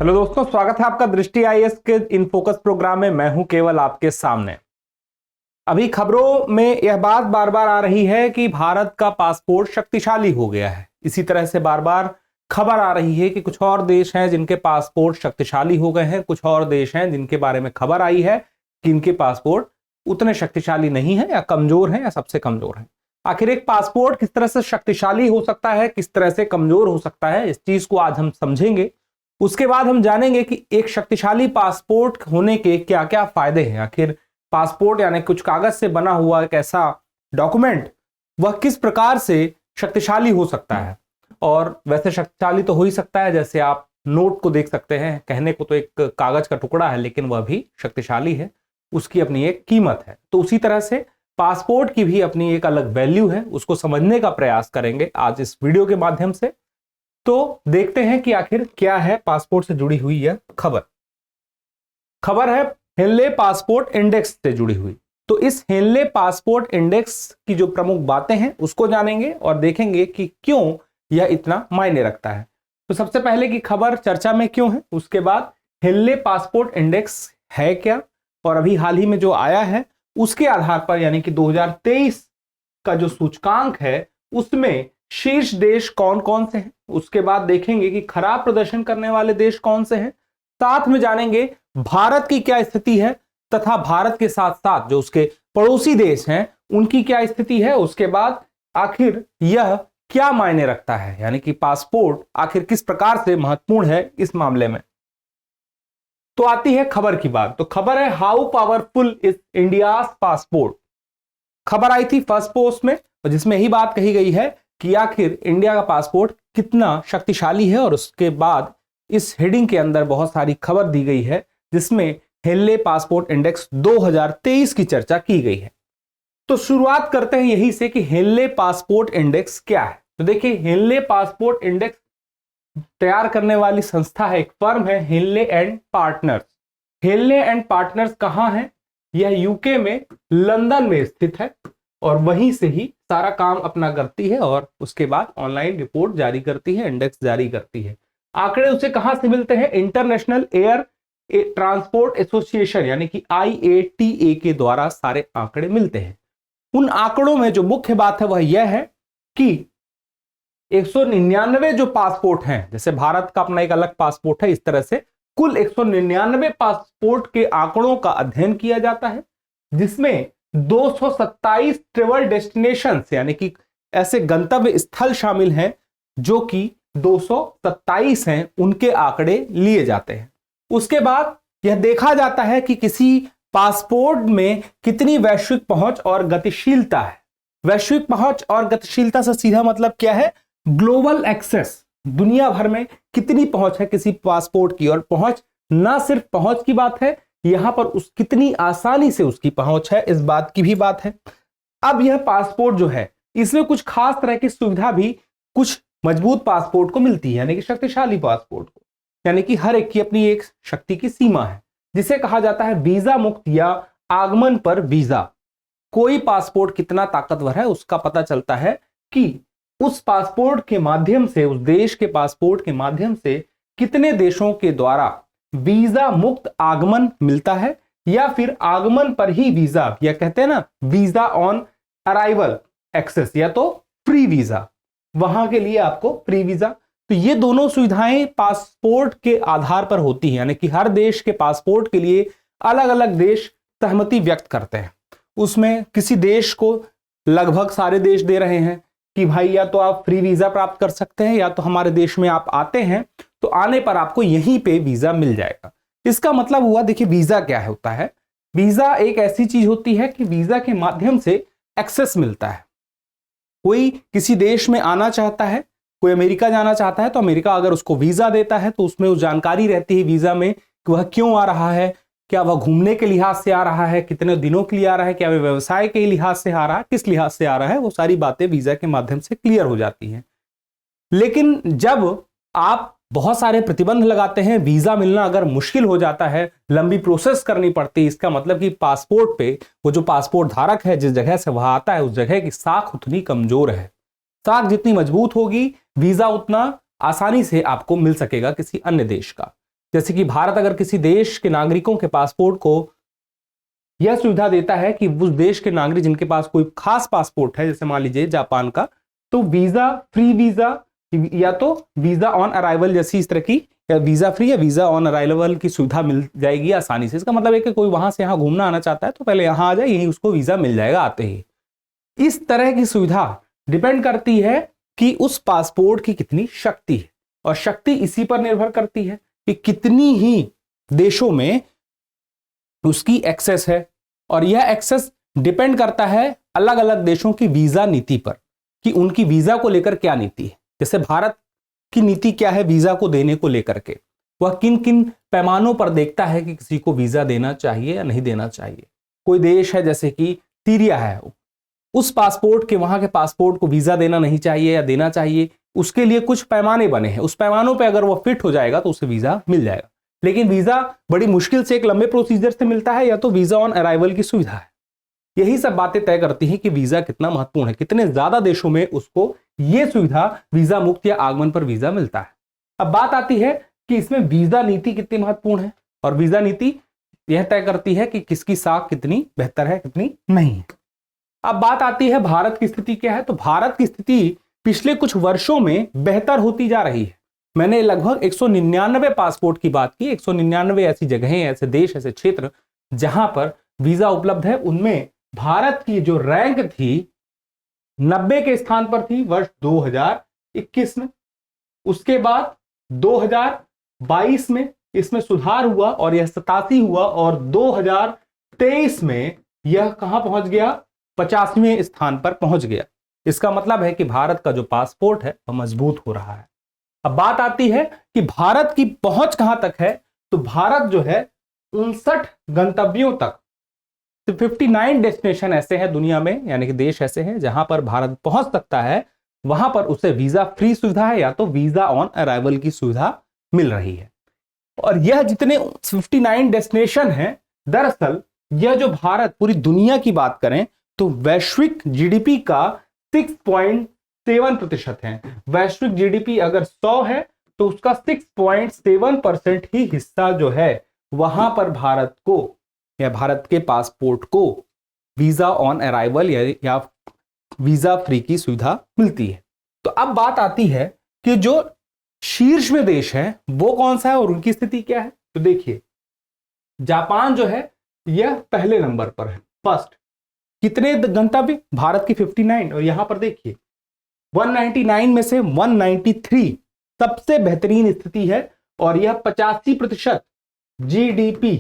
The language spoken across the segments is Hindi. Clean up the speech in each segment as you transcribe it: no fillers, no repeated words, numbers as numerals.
हेलो दोस्तों, स्वागत है आपका दृष्टि आईएएस के इन फोकस प्रोग्राम में। मैं हूं केवल आपके सामने। अभी खबरों में यह बात बार बार आ रही है कि भारत का पासपोर्ट शक्तिशाली हो गया है। इसी तरह से बार बार खबर आ रही है कि कुछ और देश हैं जिनके पासपोर्ट शक्तिशाली हो गए हैं, कुछ और देश हैं जिनके बारे में खबर आई है कि इनके पासपोर्ट उतने शक्तिशाली नहीं है या कमजोर हैं या सबसे कमजोर हैं। आखिर एक पासपोर्ट किस तरह से शक्तिशाली हो सकता है, किस तरह से कमजोर हो सकता है, इस चीज को आज हम समझेंगे। उसके बाद हम जानेंगे कि एक शक्तिशाली पासपोर्ट होने के क्या क्या फायदे हैं। आखिर पासपोर्ट यानी कुछ कागज से बना हुआ एक ऐसा डॉक्यूमेंट, वह किस प्रकार से शक्तिशाली हो सकता है। और वैसे शक्तिशाली तो हो ही सकता है, जैसे आप नोट को देख सकते हैं, कहने को तो एक कागज का टुकड़ा है लेकिन वह भी शक्तिशाली है, उसकी अपनी एक कीमत है। तो उसी तरह से पासपोर्ट की भी अपनी एक अलग वैल्यू है, उसको समझने का प्रयास करेंगे आज इस वीडियो के माध्यम से। तो देखते हैं कि आखिर क्या है पासपोर्ट से जुड़ी हुई यह खबर। खबर है हेनले पासपोर्ट इंडेक्स से जुड़ी हुई। तो इस हेनले पासपोर्ट इंडेक्स की जो प्रमुख बातें हैं उसको जानेंगे और देखेंगे कि क्यों यह इतना मायने रखता है। तो सबसे पहले की खबर चर्चा में क्यों है, उसके बाद हेनले पासपोर्ट इंडेक्स है क्या, और अभी हाल ही में जो आया है उसके आधार पर यानी कि 2023 का जो सूचकांक है उसमें शीर्ष देश कौन कौन से हैं। उसके बाद देखेंगे कि खराब प्रदर्शन करने वाले देश कौन से हैं। साथ में जानेंगे भारत की क्या स्थिति है तथा भारत के साथ साथ जो उसके पड़ोसी देश हैं उनकी क्या स्थिति है। उसके बाद आखिर यह क्या मायने रखता है, यानी कि पासपोर्ट आखिर किस प्रकार से महत्वपूर्ण है इस मामले में। तो आती है खबर की बात। तो खबर है how powerful is India's passport. खबर आई थी फर्स्ट पोस्ट में, जिसमें यही बात कही गई है कि आखिर इंडिया का पासपोर्ट कितना शक्तिशाली है। और उसके बाद इस हेडिंग के अंदर बहुत सारी खबर दी गई है जिसमें हेनले पासपोर्ट इंडेक्स 2023 की चर्चा की गई है। तो शुरुआत करते हैं यही से कि हेनले पासपोर्ट इंडेक्स क्या है। तो देखिए, हेनले पासपोर्ट इंडेक्स तैयार करने वाली संस्था है, एक फर्म है Henley and Partners. Henley and Partners कहां है? यह यूके में लंदन में स्थित है और वहीं से ही सारा काम अपना करती है और उसके बाद ऑनलाइन रिपोर्ट जारी करती है, इंडेक्स जारी करती है। आंकड़े उसे कहां से मिलते हैं? इंटरनेशनल एयर ट्रांसपोर्ट एसोसिएशन यानी कि IATA के द्वारा सारे आंकड़े मिलते हैं। उन आंकड़ों में जो मुख्य बात है वह यह है कि 199 जो पासपोर्ट हैं, जैसे भारत का अपना एक अलग पासपोर्ट है, इस तरह से कुल 199 पासपोर्ट के आंकड़ों का अध्ययन किया जाता है, जिसमें 227 ट्रेवल डेस्टिनेशन यानी कि ऐसे गंतव्य स्थल शामिल हैं जो कि 227 हैं, उनके आंकड़े लिए जाते हैं। उसके बाद यह देखा जाता है कि किसी पासपोर्ट में कितनी वैश्विक पहुंच और गतिशीलता है। वैश्विक पहुंच और गतिशीलता से सीधा मतलब क्या है? ग्लोबल एक्सेस, दुनिया भर में कितनी पहुंच है किसी पासपोर्ट की। और पहुंच ना सिर्फ पहुंच की बात है, यहां पर उस कितनी आसानी से उसकी पहुंच है, इस बात की भी बात है। अब यह पासपोर्ट जो है इसमें कुछ खास तरह की सुविधा भी कुछ मजबूत पासपोर्ट को मिलती है, यानी कि शक्तिशाली पासपोर्ट को। यानी कि हर एक की अपनी एक शक्ति की सीमा है, जिसे कहा जाता है वीजा मुक्त या आगमन पर वीजा। कोई पासपोर्ट कितना ताकतवर है उसका पता चलता है कि उस पासपोर्ट के माध्यम से, उस देश के पासपोर्ट के माध्यम से कितने देशों के द्वारा वीजा मुक्त आगमन मिलता है, या फिर आगमन पर ही वीजा, या कहते हैं ना वीजा ऑन अराइवल एक्सेस, या तो फ्री वीजा, वहां के लिए आपको फ्री वीजा। तो ये दोनों सुविधाएं पासपोर्ट के आधार पर होती हैं, यानी कि हर देश के पासपोर्ट के लिए अलग अलग देश सहमति व्यक्त करते हैं। उसमें किसी देश को लगभग सारे देश दे रहे हैं कि भाई या तो आप फ्री वीजा प्राप्त कर सकते हैं, या तो हमारे देश में आप आते हैं तो आने पर आपको यहीं पे वीजा मिल जाएगा। इसका मतलब हुआ, देखिए वीजा क्या होता है? वीजा एक ऐसी चीज होती है कि वीजा के माध्यम से एक्सेस मिलता है। कोई किसी देश में आना चाहता है, कोई अमेरिका जाना चाहता है, तो अमेरिका अगर उसको वीजा देता है तो उसमें उस जानकारी रहती है वीजा में कि वह क्यों आ रहा है, क्या वह घूमने के लिहाज से आ रहा है, कितने दिनों के लिए आ रहा है, क्या वह व्यवसाय के लिहाज से आ रहा है, किस लिहाज से आ रहा है, वो सारी बातें वीजा के माध्यम से क्लियर हो जाती हैं। लेकिन जब आप बहुत सारे प्रतिबंध लगाते हैं, वीजा मिलना अगर मुश्किल हो जाता है, लंबी प्रोसेस करनी पड़ती है, इसका मतलब कि पासपोर्ट पे वो जो पासपोर्ट धारक है जिस जगह से वह आता है उस जगह की साख उतनी कमजोर है। साख जितनी मजबूत होगी वीजा उतना आसानी से आपको मिल सकेगा किसी अन्य देश का। जैसे कि भारत अगर किसी देश के नागरिकों के पासपोर्ट को यह सुविधा देता है कि उस देश के नागरिक जिनके पास कोई खास पासपोर्ट है, जैसे मान लीजिए जापान का, तो वीजा, फ्री वीजा या तो वीजा ऑन अराइवल जैसी इस तरह की, या वीजा फ्री या वीजा ऑन अराइवल की सुविधा मिल जाएगी आसानी से। इसका मतलब है कि कोई वहां से यहाँ घूमना आना चाहता है तो पहले यहाँ आ जाए, यही उसको वीजा मिल जाएगा आते ही। इस तरह की सुविधा डिपेंड करती है कि उस पासपोर्ट की कितनी शक्ति है, और शक्ति इसी पर निर्भर करती है कि कितनी ही देशों में उसकी एक्सेस है, और यह एक्सेस डिपेंड करता है अलग अलग देशों की वीजा नीति पर कि उनकी वीजा को लेकर क्या नीति है। जैसे भारत की नीति क्या है वीजा को देने को लेकर के, वह किन किन पैमानों पर देखता है कि किसी को वीजा देना चाहिए या नहीं देना चाहिए। कोई देश है जैसे कि सीरिया है, उस पासपोर्ट के, वहां के पासपोर्ट को वीजा देना नहीं चाहिए या देना चाहिए, उसके लिए कुछ पैमाने बने हैं। उस पैमानों पे अगर वो फिट हो जाएगा तो उसे वीजा मिल जाएगा। लेकिन वीजा बड़ी मुश्किल से एक लंबे प्रोसीजर से मिलता है, या तो वीजा ऑन अराइवल की सुविधा है। यही सब बातें तय करती हैं कि वीजा कितना महत्वपूर्ण है, कितने ज्यादा देशों में उसको यह सुविधा वीजा मुक्त या आगमन पर वीजा मिलता है। अब बात आती है कि इसमें वीजा नीति कितनी महत्वपूर्ण है, और वीजा नीति यह तय करती है कि किसकी साख कितनी बेहतर है, कितनी नहीं है। अब बात आती है भारत की स्थिति क्या है। तो भारत की स्थिति पिछले कुछ वर्षों में बेहतर होती जा रही है। मैंने लगभग 199 पासपोर्ट की बात की। 199 ऐसी जगहें, ऐसे देश, ऐसे क्षेत्र जहां पर वीजा उपलब्ध है, उनमें भारत की जो रैंक थी 90 के स्थान पर थी वर्ष 2021 में। उसके बाद 2022 में इसमें सुधार हुआ और यह 87 हुआ, और 2023 में यह कहां पहुंच गया, 50वें स्थान पर पहुंच गया। इसका मतलब है कि भारत का जो पासपोर्ट है वह मजबूत हो रहा है। अब बात आती है कि भारत की पहुंच कहां तक है। तो भारत जो है 59 गंतव्यों तक, 59 डेस्टिनेशन ऐसे हैं दुनिया में, यानी कि देश ऐसे हैं जहां पर भारत पहुंच सकता है। वहां पर उसे वीजा फ्री सुविधा है या तो वीजा ऑन अराइवल की सुविधा मिल रही है। और यह जितने 59 डेस्टिनेशन हैं, दरअसल यह जो भारत पूरी दुनिया की बात करें तो वैश्विक जीडीपी का 6.7% है। वैश्विक जीडीपी अगर 100 है तो उसका 6.7% ही हिस्सा जो है वहां पर भारत को या भारत के पासपोर्ट को वीजा ऑन अराइवल या वीजा फ्री की सुविधा मिलती है। तो अब बात आती है कि जो शीर्ष में देश है वो कौन सा है और उनकी स्थिति क्या है। तो देखिए, जापान जो है यह पहले नंबर पर है, फर्स्ट। कितने गंतव्य, भारत की 59, और यहां पर देखिए 199 में से 193 सबसे बेहतरीन स्थिति है, और यह 85% जीडीपी,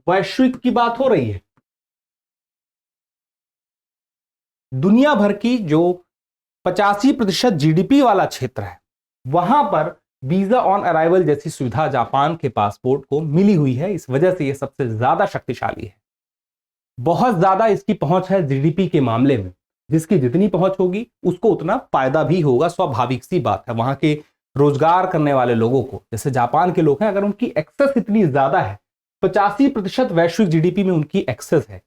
वैश्विक की बात हो रही है, दुनिया भर की जो 85% जीडीपी वाला क्षेत्र है वहां पर वीजा ऑन अराइवल जैसी सुविधा जापान के पासपोर्ट को मिली हुई है। इस वजह से यह सबसे ज्यादा शक्तिशाली है। बहुत ज्यादा इसकी पहुंच है जीडीपी के मामले में। जिसकी जितनी पहुंच होगी उसको उतना फायदा भी होगा, स्वाभाविक सी बात है। वहां के रोजगार करने वाले लोगों को, जैसे जापान के लोग हैं, अगर उनकी एक्सेस इतनी ज्यादा है, 85% वैश्विक जीडीपी में उनकी एक्सेस है,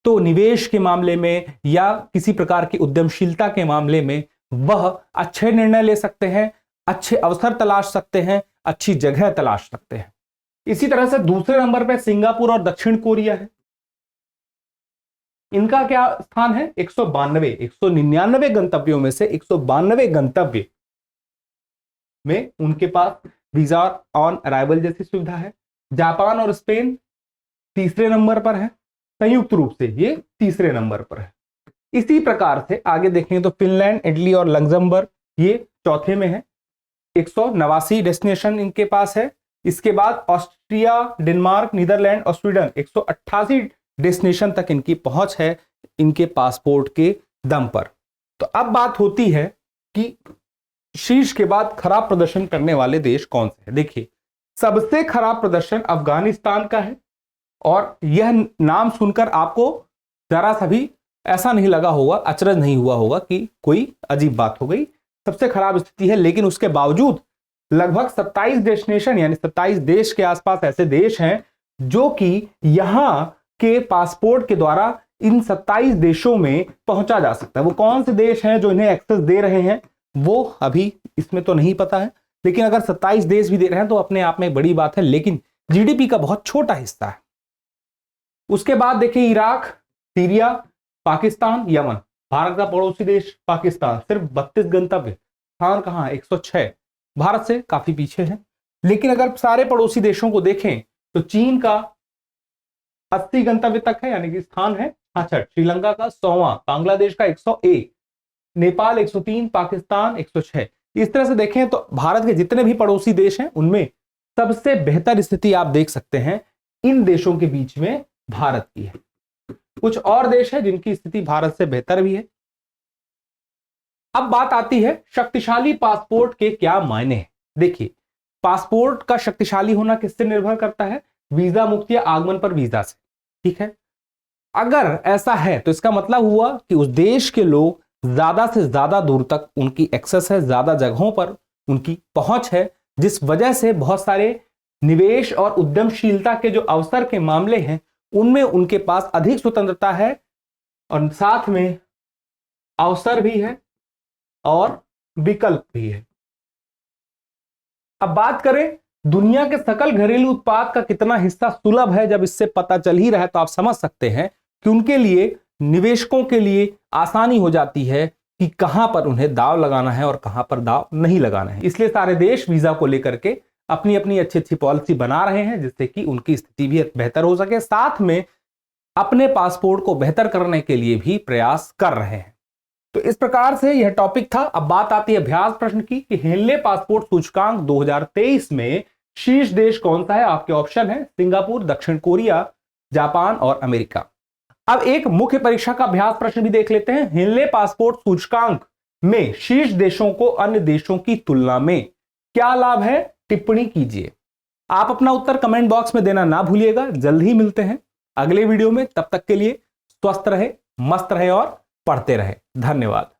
तो निवेश के मामले में या किसी प्रकार की उद्यमशीलता के मामले में वह अच्छे निर्णय ले सकते हैं, अच्छे अवसर तलाश सकते हैं, अच्छी जगह तलाश सकते हैं। इसी तरह से दूसरे नंबर पर सिंगापुर और दक्षिण कोरिया है। इनका क्या स्थान है, 192। 199 गंतव्यों में से 192 गंतव्य में उनके पास वीजा ऑन अराइवल जैसी सुविधा है। जापान और स्पेन तीसरे नंबर पर है, संयुक्त रूप से ये तीसरे नंबर पर है। इसी प्रकार से आगे देखेंगे तो फिनलैंड, इटली और लग्जमबर्ग ये चौथे में है, 189 डेस्टिनेशन इनके पास है। इसके बाद ऑस्ट्रिया, डेनमार्क, नीदरलैंड और स्वीडन, 188 डेस्टिनेशन तक इनकी पहुंच है इनके पासपोर्ट के दम पर। तो अब बात होती है कि शीर्ष के बाद खराब प्रदर्शन करने वाले देश कौन से हैं। देखिए, सबसे खराब प्रदर्शन अफगानिस्तान का है, और यह नाम सुनकर आपको जरा सा भी ऐसा नहीं लगा होगा, अचरज नहीं हुआ होगा कि कोई अजीब बात हो गई। सबसे खराब स्थिति है, लेकिन उसके बावजूद लगभग 27 डेस्टिनेशन यानी 27 देश के आसपास ऐसे देश हैं जो कि यहां के पासपोर्ट के द्वारा इन 27 देशों में पहुंचा जा सकता है। वो कौन से देश हैं जो इन्हें एक्सेस दे रहे हैं वो अभी इसमें तो नहीं पता है, लेकिन अगर 27 देश भी दे रहे हैं तो अपने आप में बड़ी बात है, लेकिन जीडीपी का बहुत छोटा हिस्सा है। उसके बाद देखिए Iraq, Syria, Pakistan, Yemen. Bharat का पड़ोसी देश पाकिस्तान, सिर्फ 32 गंतव्य, स्थान कहां है 106, भारत से काफी पीछे है। लेकिन अगर सारे पड़ोसी देशों को देखें तो चीन का 80 गंतव्य तक है, यानी कि स्थान है 66, श्रीलंका का 100वां, बांग्लादेश का 101, नेपाल 103, पाकिस्तान 106। इस तरह से देखें तो भारत के जितने भी पड़ोसी देश हैं उनमें सबसे बेहतर स्थिति आप देख सकते हैं इन देशों के बीच में भारत की है। कुछ और देश है जिनकी स्थिति भारत से बेहतर भी है। अब बात आती है शक्तिशाली पासपोर्ट के क्या मायने हैं। देखिए, पासपोर्ट का शक्तिशाली होना किससे निर्भर करता है? वीजा मुक्त या आगमन पर वीजा से, ठीक है। अगर ऐसा है तो इसका मतलब हुआ कि उस देश के लोग ज्यादा से ज्यादा दूर तक उनकी एक्सेस है, ज्यादा जगहों पर उनकी पहुंच है, जिस वजह से बहुत सारे निवेश और उद्यमशीलता के जो अवसर के मामले हैं उनमें उनके पास अधिक स्वतंत्रता है और साथ में अवसर भी है और विकल्प भी है। अब बात करें दुनिया के सकल घरेलू उत्पाद का कितना हिस्सा सुलभ है, जब इससे पता चल ही रहा है तो आप समझ सकते हैं कि उनके लिए, निवेशकों के लिए आसानी हो जाती है कि कहां पर उन्हें दाव लगाना है और कहां पर दाव नहीं लगाना है। इसलिए सारे देश वीजा को लेकर के अपनी अपनी अच्छी अच्छी पॉलिसी बना रहे हैं जिससे कि उनकी स्थिति भी बेहतर हो सके, साथ में अपने पासपोर्ट को बेहतर करने के लिए भी प्रयास कर रहे हैं। तो इस प्रकार से यह टॉपिक था। अब बात आती है अभ्यास प्रश्न की कि हेनले पासपोर्ट सूचकांक 2023 में शीर्ष देश कौन सा है? आपके ऑप्शन है सिंगापुर, दक्षिण कोरिया, जापान और अमेरिका। अब एक मुख्य परीक्षा का अभ्यास प्रश्न भी देख लेते हैं। हेनले पासपोर्ट सूचकांक में शीर्ष देशों को अन्य देशों की तुलना में क्या लाभ है? टिप्पणी कीजिए। आप अपना उत्तर कमेंट बॉक्स में देना ना भूलिएगा। जल्द ही मिलते हैं अगले वीडियो में। तब तक के लिए स्वस्थ रहे, मस्त रहे और पढ़ते रहे। धन्यवाद।